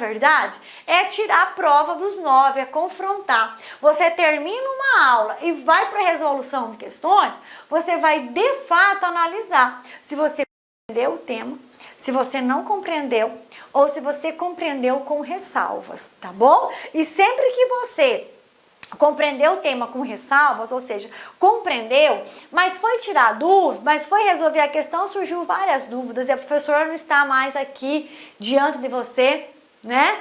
verdade? É tirar a prova dos 9, é confrontar. Você termina uma aula e vai para a resolução de questões, você vai de fato analisar se você compreendeu o tema, se você não compreendeu ou se você compreendeu com ressalvas, tá bom? E sempre que você compreendeu o tema com ressalvas, ou seja, compreendeu, mas foi tirar dúvida, mas foi resolver a questão, surgiu várias dúvidas e a professora não está mais aqui diante de você, né?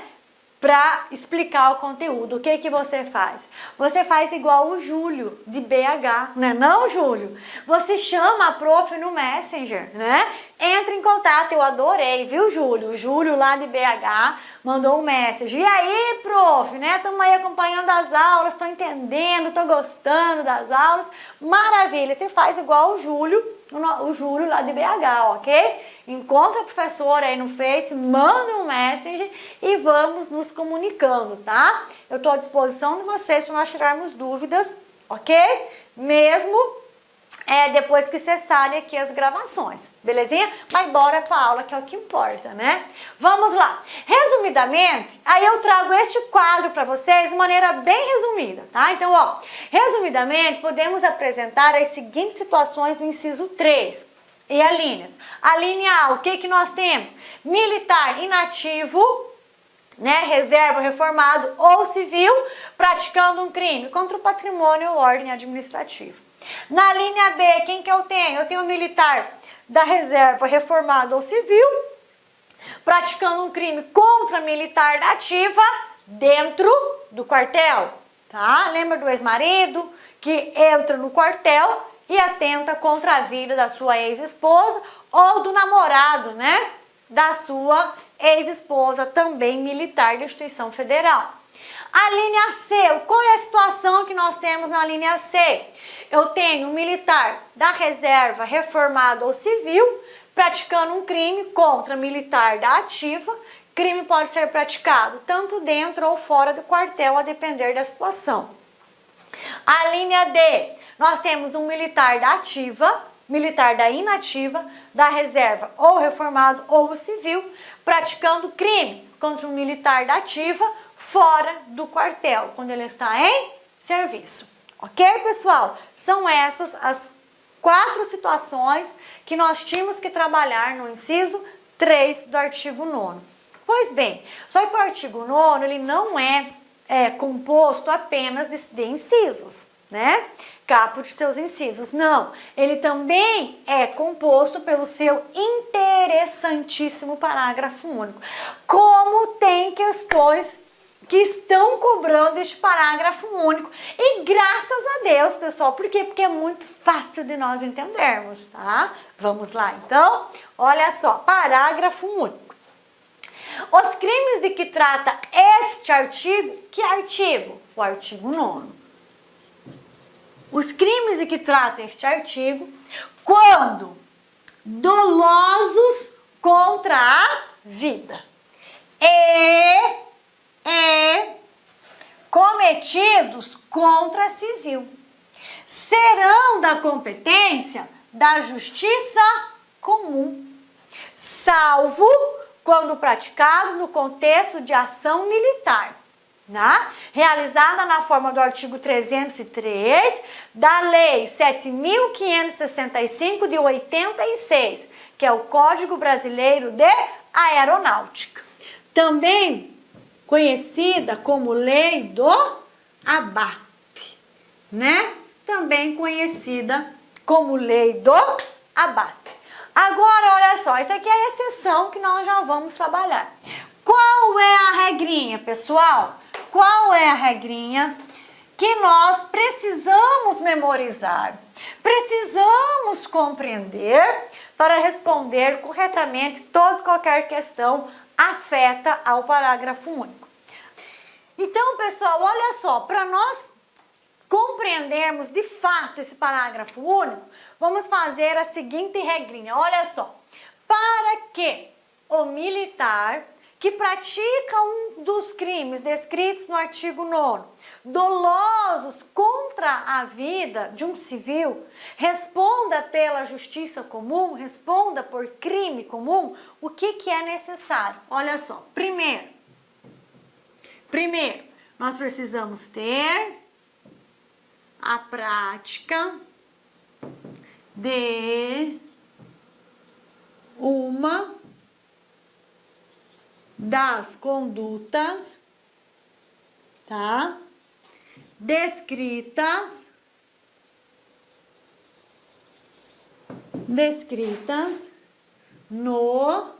Para explicar o conteúdo. O que que você faz? Você faz igual o Júlio de BH, né? Não, Júlio? Você chama a prof no Messenger, né? Entra em contato, eu adorei, viu, Júlio? O Júlio lá de BH mandou um message. E aí, prof, né? Estamos aí acompanhando as aulas, estou entendendo, estou gostando das aulas. Maravilha, você faz igual o Júlio lá de BH, ok? Encontra a professora aí no Face, manda um message e vamos nos comunicando, tá? Eu estou à disposição de vocês para nós tirarmos dúvidas, ok? Mesmo depois que cessarem aqui as gravações, belezinha? Mas bora para a aula, que é o que importa, né? Vamos lá. Resumidamente, aí eu trago este quadro para vocês de maneira bem resumida, tá? Então, ó, resumidamente, podemos apresentar as seguintes situações do inciso 3 e alíneas. A linha A, o que que nós temos? Militar inativo, né, reserva, reformado ou civil, praticando um crime contra o patrimônio ou ordem administrativa. Na linha B, quem que eu tenho? Eu tenho um militar da reserva, reformado ou civil, praticando um crime contra militar da ativa dentro do quartel, tá? Lembra do ex-marido que entra no quartel e atenta contra a vida da sua ex-esposa ou do namorado, né? Da sua ex-esposa, também militar da instituição federal. A linha C, qual é a situação que nós temos na linha C? Eu tenho um militar da reserva, reformado ou civil, praticando um crime contra militar da ativa. Crime pode ser praticado tanto dentro ou fora do quartel, a depender da situação. A linha D, nós temos um militar da ativa, militar da inativa, da reserva ou reformado ou civil, praticando crime contra um militar da ativa fora do quartel, quando ele está em serviço. Ok, pessoal? São essas as 4 situações que nós tínhamos que trabalhar no inciso 3 do artigo 9º. Pois bem, só que o artigo 9º, ele não é composto apenas de incisos, né? Caput de seus incisos. Não, ele também é composto pelo seu interessantíssimo parágrafo único. Como tem questões que estão cobrando este parágrafo único. E graças a Deus, pessoal. Por quê? Porque é muito fácil de nós entendermos, tá? Vamos lá, então. Olha só, parágrafo único. Os crimes de que trata este artigo, que artigo? O artigo 9º. Os crimes de que trata este artigo, quando dolosos contra a vida e cometidos contra civil, serão da competência da justiça comum, salvo quando praticados no contexto de ação militar, né? Realizada na forma do artigo 303 da Lei 7.565 de 86, que é o Código Brasileiro de Aeronáutica. Também conhecida como Lei do Abate, né? Também conhecida como Lei do Abate. Agora, olha só, isso aqui é a exceção que nós já vamos trabalhar. Qual é a regrinha, pessoal? Qual é a regrinha que nós precisamos memorizar? Precisamos compreender para responder corretamente toda e qualquer questão afeta ao parágrafo único. Então, pessoal, olha só, para nós compreendermos de fato esse parágrafo único, vamos fazer a seguinte regrinha. Olha só, para que o militar que pratica um dos crimes descritos no artigo 9º, dolosos contra a vida de um civil, responda pela justiça comum, responda por crime comum, o que é necessário? Olha só, primeiro, Primeiro, nós precisamos ter a prática de uma das condutas, tá? Descritas no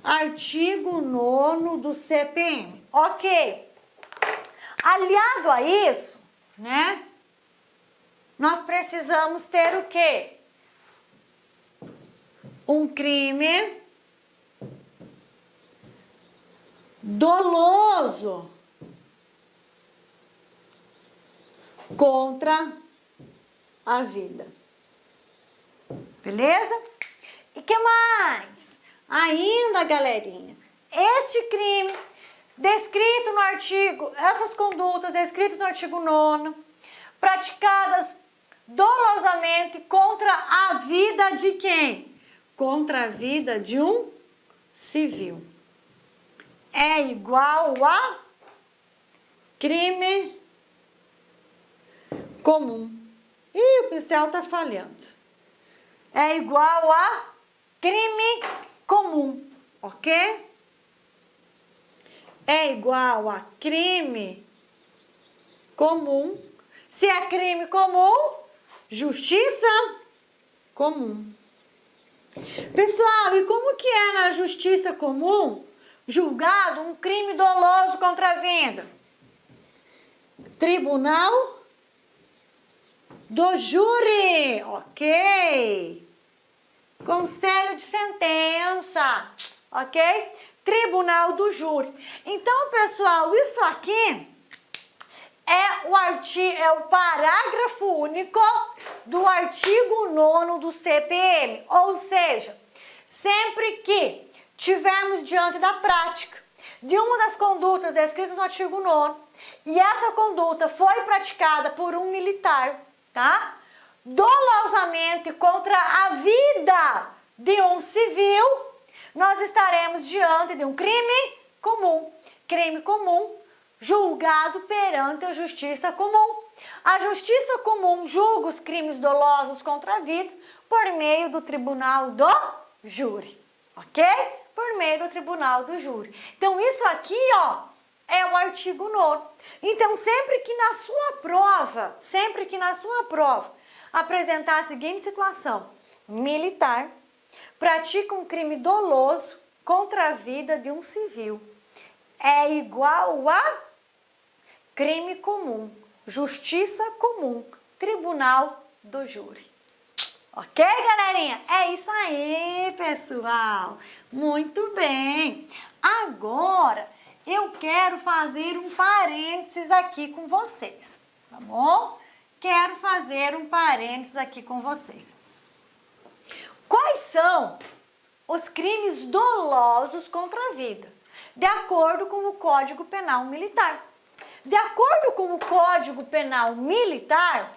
artigo 9º do CPM. Ok. Aliado a isso, né? Nós precisamos ter o quê? Um crime doloso contra a vida. Beleza? E que mais? Ainda, galerinha, este crime descrito no artigo, essas condutas descritas no artigo 9º, praticadas dolosamente contra a vida de quem? Contra a vida de um civil. É igual a crime comum. Ih, o pincel tá falhando. É igual a crime comum, ok? É igual a crime comum. Se é crime comum, justiça comum. Pessoal, e como que é na justiça comum julgado um crime doloso contra a vida? Tribunal do júri, ok? Conselho de sentença, ok? Tribunal do júri. Então, pessoal, isso aqui é o parágrafo único do artigo 9º do CPM. Ou seja, sempre que tivermos diante da prática de uma das condutas descritas no artigo 9º e essa conduta foi praticada por um militar, tá? Dolosamente contra a vida de um civil, nós estaremos diante de um crime comum. Crime comum julgado perante a justiça comum. A justiça comum julga os crimes dolosos contra a vida por meio do tribunal do júri, ok? Por meio do tribunal do júri. Então, isso aqui, ó, é o artigo 9º. Então, sempre que na sua prova, apresentar a seguinte situação: militar pratica um crime doloso contra a vida de um civil, é igual a crime comum, justiça comum, tribunal do júri. Ok, galerinha? É isso aí, pessoal. Muito bem. Agora, eu quero fazer um parênteses aqui com vocês, tá bom? Quero fazer um parênteses aqui com vocês. Quais são os crimes dolosos contra a vida? De acordo com o Código Penal Militar. De acordo com o Código Penal Militar,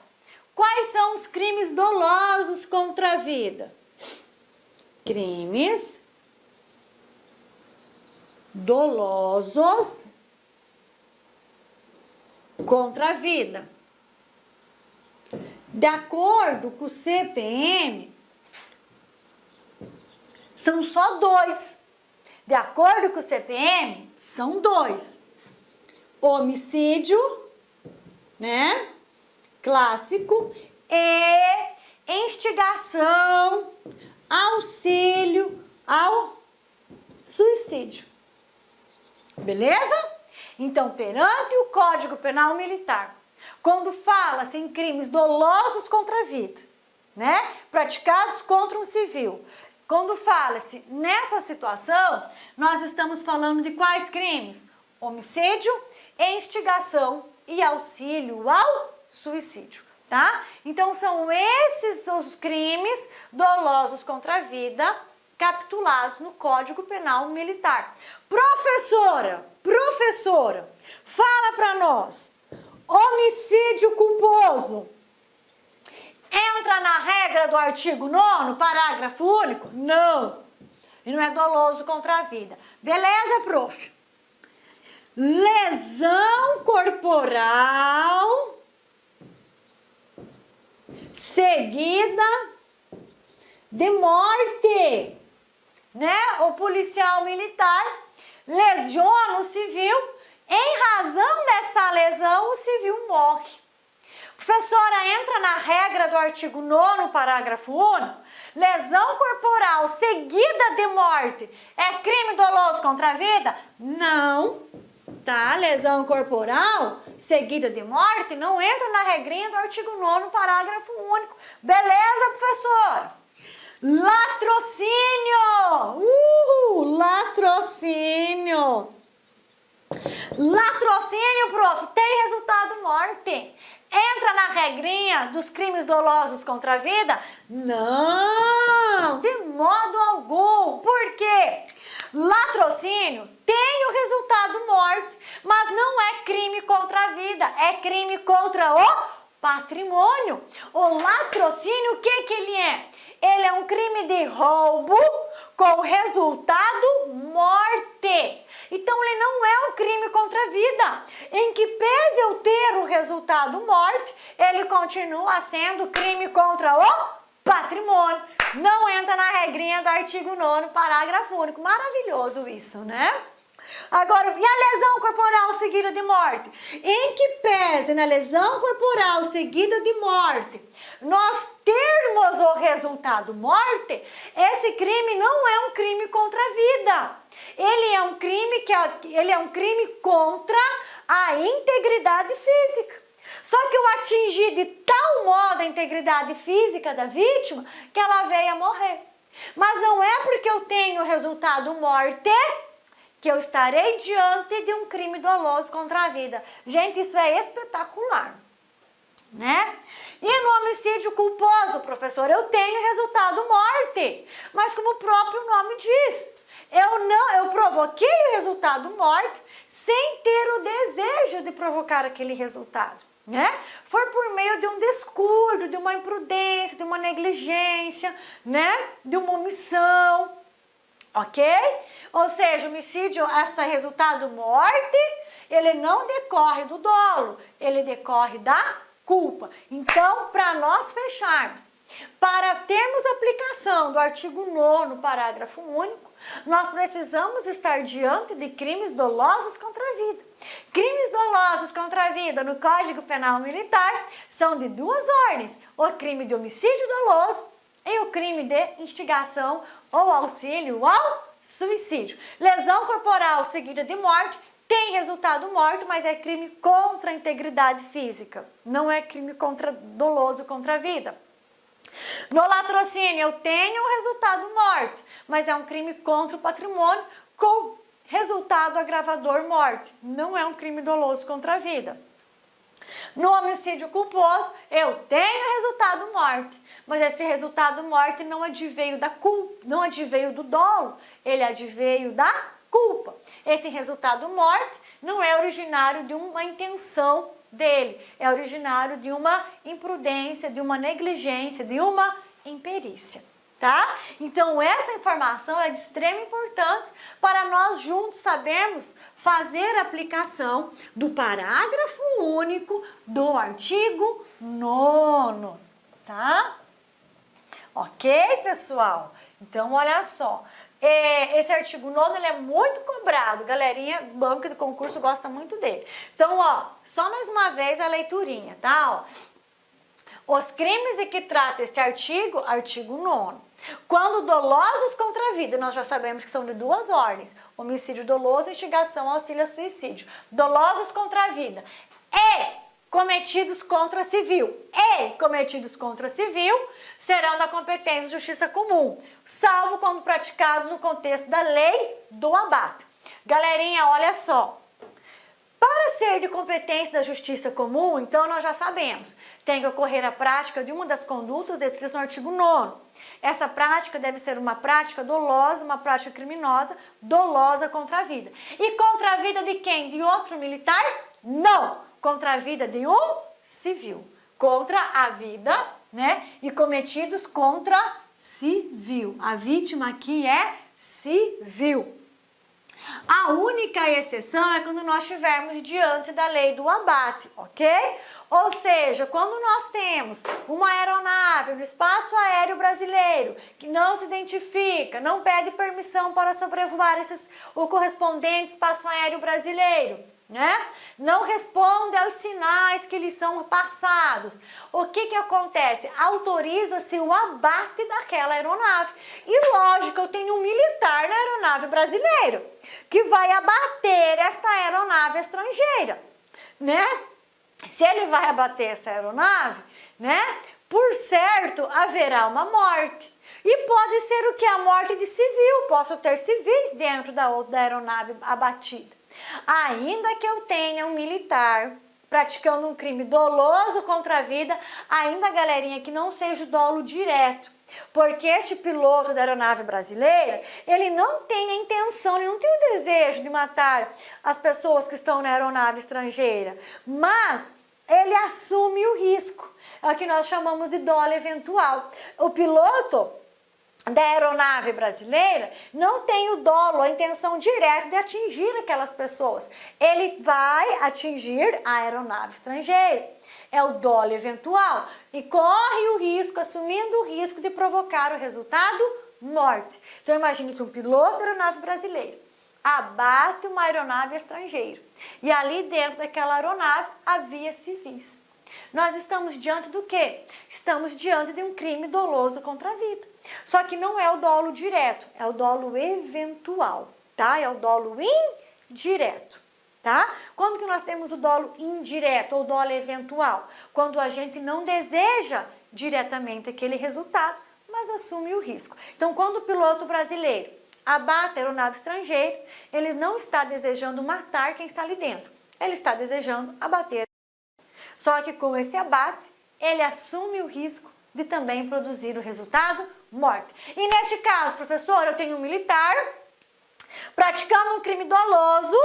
quais são os crimes dolosos contra a vida? Crimes dolosos contra a vida. De acordo com o CPM, são só 2. De acordo com o CPM, são 2. Homicídio, né? Clássico, e instigação, auxílio ao suicídio. Beleza? Então, perante o Código Penal Militar, quando fala-se em crimes dolosos contra a vida, né? Praticados contra um civil, quando fala-se nessa situação, nós estamos falando de quais crimes? Homicídio, instigação e auxílio ao suicídio, tá? Então, são esses os crimes dolosos contra a vida capitulados no Código Penal Militar. Professora, fala para nós, homicídio culposo entra na regra do artigo 9º, parágrafo único? Não, e não é doloso contra a vida. Beleza, prof? lesão corporal seguida de morte, né? O policial militar lesiona o civil, em razão dessa lesão, o civil morre. Professora, entra na regra do artigo 9º, parágrafo único, lesão corporal seguida de morte é crime doloso contra a vida? Não, tá? Lesão corporal seguida de morte não entra na regrinha do artigo 9º, parágrafo único. Beleza, professora? Latrocínio! Latrocínio! Latrocínio, prof, tem resultado morte. Entra na regrinha dos crimes dolosos contra a vida? Não, de modo algum. Por quê? Latrocínio tem o resultado morte, mas não é crime contra a vida, é crime contra o patrimônio. O latrocínio, o que ele é? Ele é um crime de roubo com resultado morte. Então ele não é um crime contra a vida. Em que pese eu ter o resultado morte, ele continua sendo crime contra o patrimônio. Não entra na regrinha do artigo 9º, parágrafo único. Maravilhoso isso, né? Agora, e a lesão corporal seguida de morte? Em que pese na lesão corporal seguida de morte, nós termos o resultado morte, esse crime não é um crime contra a vida. Ele é um crime contra a integridade física. Só que eu atingi de tal modo a integridade física da vítima que ela veio a morrer. Mas não é porque eu tenho o resultado morte que eu estarei diante de um crime doloso contra a vida. Gente, isso é espetacular, né? E no homicídio culposo, professor, eu tenho resultado morte, mas como o próprio nome diz, eu provoquei o resultado morte sem ter o desejo de provocar aquele resultado, né? Foi por meio de um descuido, de uma imprudência, de uma negligência, né? De uma omissão. Ok? Ou seja, o homicídio, esse resultado morte, ele não decorre do dolo, ele decorre da culpa. Então, para nós fecharmos, para termos aplicação do artigo 9º, parágrafo único, nós precisamos estar diante de crimes dolosos contra a vida. Crimes dolosos contra a vida no Código Penal Militar são de duas ordens: o crime de homicídio doloso e o crime de instigação ou auxílio ao suicídio. Lesão corporal seguida de morte tem resultado morte, mas é crime contra a integridade física, não é crime doloso contra a vida. No latrocínio eu tenho o resultado morte, mas é um crime contra o patrimônio com resultado agravador morte, não é um crime doloso contra a vida. No homicídio culposo, eu tenho resultado morte, mas esse resultado morte não adveio da culpa, não adveio do dolo, ele adveio da culpa. Esse resultado morte não é originário de uma intenção dele, é originário de uma imprudência, de uma negligência, de uma imperícia. Tá? Então essa informação é de extrema importância para nós juntos sabermos fazer a aplicação do parágrafo único do artigo 9º, tá? Ok, pessoal? Então olha só, esse artigo 9º ele é muito cobrado, galerinha, banca do concurso gosta muito dele. Então ó, só mais uma vez a leiturinha, tá? Ó, os crimes em que trata este artigo, artigo 9º. Quando dolosos contra a vida, nós já sabemos que são de duas ordens: homicídio doloso e instigação, auxílio a suicídio. Dolosos contra a vida e cometidos contra civil serão da competência da justiça comum, salvo quando praticados no contexto da lei do abato. Galerinha, olha só. Para ser de competência da justiça comum, então nós já sabemos, tem que ocorrer a prática de uma das condutas descritas no artigo 9º. Essa prática deve ser uma prática dolosa, uma prática criminosa, dolosa contra a vida. E contra a vida de quem? De outro militar? Não! Contra a vida de um civil. Contra a vida, né? E cometidos contra civil. A vítima aqui é civil. A A única exceção é quando nós estivermos diante da lei do abate, ok? Ou seja, quando nós temos uma aeronave no espaço aéreo brasileiro que não se identifica, não pede permissão para sobrevoar o correspondente espaço aéreo brasileiro, né? Não responde aos sinais que lhes são passados. O que acontece? Autoriza-se o abate daquela aeronave. E lógico, eu tenho um militar na aeronave brasileira que vai abater esta aeronave estrangeira, né? Se ele vai abater essa aeronave, né? Por certo, haverá uma morte. E pode ser o que? A morte de civil. Posso ter civis dentro da aeronave abatida. Ainda que eu tenha um militar praticando um crime doloso contra a vida, ainda, galerinha, que não seja o dolo direto. Porque este piloto da aeronave brasileira, ele não tem a intenção, ele não tem o desejo de matar as pessoas que estão na aeronave estrangeira, mas ele assume o risco, é o que nós chamamos de dolo eventual. O piloto da aeronave brasileira não tem o dolo, a intenção direta de atingir aquelas pessoas. Ele vai atingir a aeronave estrangeira. É o dolo eventual e corre o risco, assumindo o risco de provocar o resultado morte. Então imagine que um piloto da aeronave brasileira abate uma aeronave estrangeira e ali dentro daquela aeronave havia civis. Nós estamos diante do quê? Estamos diante de um crime doloso contra a vida. Só que não é o dolo direto, é o dolo eventual, tá? É o dolo indireto, tá? Quando que nós temos o dolo indireto ou dolo eventual? Quando a gente não deseja diretamente aquele resultado, mas assume o risco. Então, quando o piloto brasileiro abate a aeronave estrangeira, ele não está desejando matar quem está ali dentro, ele está desejando abater. Só que com esse abate, ele assume o risco de também produzir o resultado morte. E neste caso, professor, eu tenho um militar praticando um crime doloso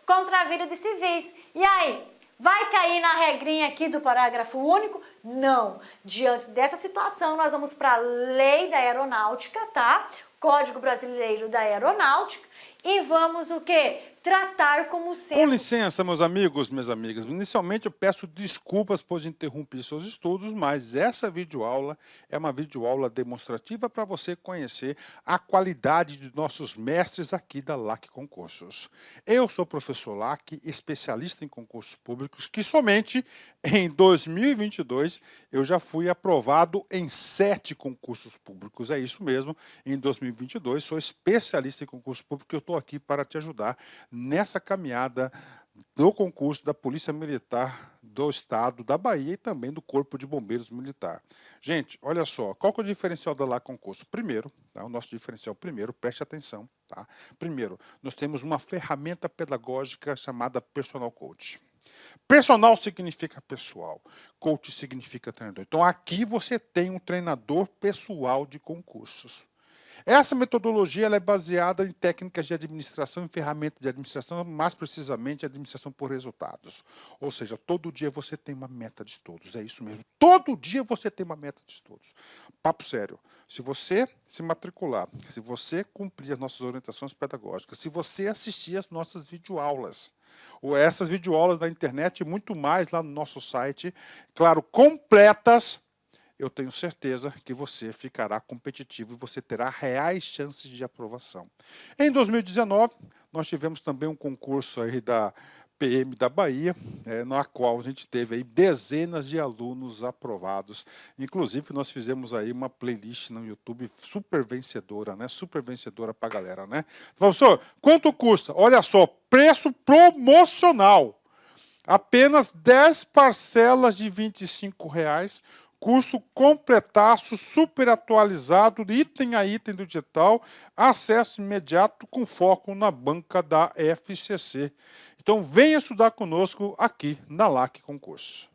contra a vida de civis. E aí, vai cair na regrinha aqui do parágrafo único? Não. Diante dessa situação, nós vamos para a lei da aeronáutica, tá? Código Brasileiro da Aeronáutica. E vamos o quê? Tratar como sendo... Com licença, meus amigos, minhas amigas. Inicialmente eu peço desculpas por interromper seus estudos, mas essa videoaula é uma videoaula demonstrativa para você conhecer a qualidade de nossos mestres aqui da LAC Concursos. Eu sou o professor LAC, especialista em concursos públicos, que somente em 2022 eu já fui aprovado em 7 concursos públicos. É isso mesmo, em 2022 sou especialista em concurso público e eu estou aqui para te ajudar nessa caminhada do concurso da Polícia Militar do Estado da Bahia e também do Corpo de Bombeiros Militar. Gente, olha só, qual que é o diferencial da LAC Concurso? Primeiro, tá, o nosso diferencial primeiro, preste atenção, tá? Primeiro, nós temos uma ferramenta pedagógica chamada Personal Coach. Personal significa pessoal, coach significa treinador. Então aqui você tem um treinador pessoal de concursos. Essa metodologia ela é baseada em técnicas de administração e ferramentas de administração, mais precisamente administração por resultados. Ou seja, todo dia você tem uma meta de estudos, é isso mesmo. Todo dia você tem uma meta de estudos. Papo sério, se você se matricular, se você cumprir as nossas orientações pedagógicas, se você assistir às nossas videoaulas, ou essas videoaulas da internet e muito mais lá no nosso site, claro, completas, eu tenho certeza que você ficará competitivo e você terá reais chances de aprovação. Em 2019, nós tivemos também um concurso aí da PM da Bahia, na qual a gente teve aí dezenas de alunos aprovados. Inclusive, nós fizemos aí uma playlist no YouTube super vencedora, né? Super vencedora para a galera, né? Professor, quanto custa? Olha só, preço promocional. Apenas 10 parcelas de R$25. Curso completaço, super atualizado, item a item do digital, acesso imediato com foco na banca da FCC. Então venha estudar conosco aqui na LAC Concurso.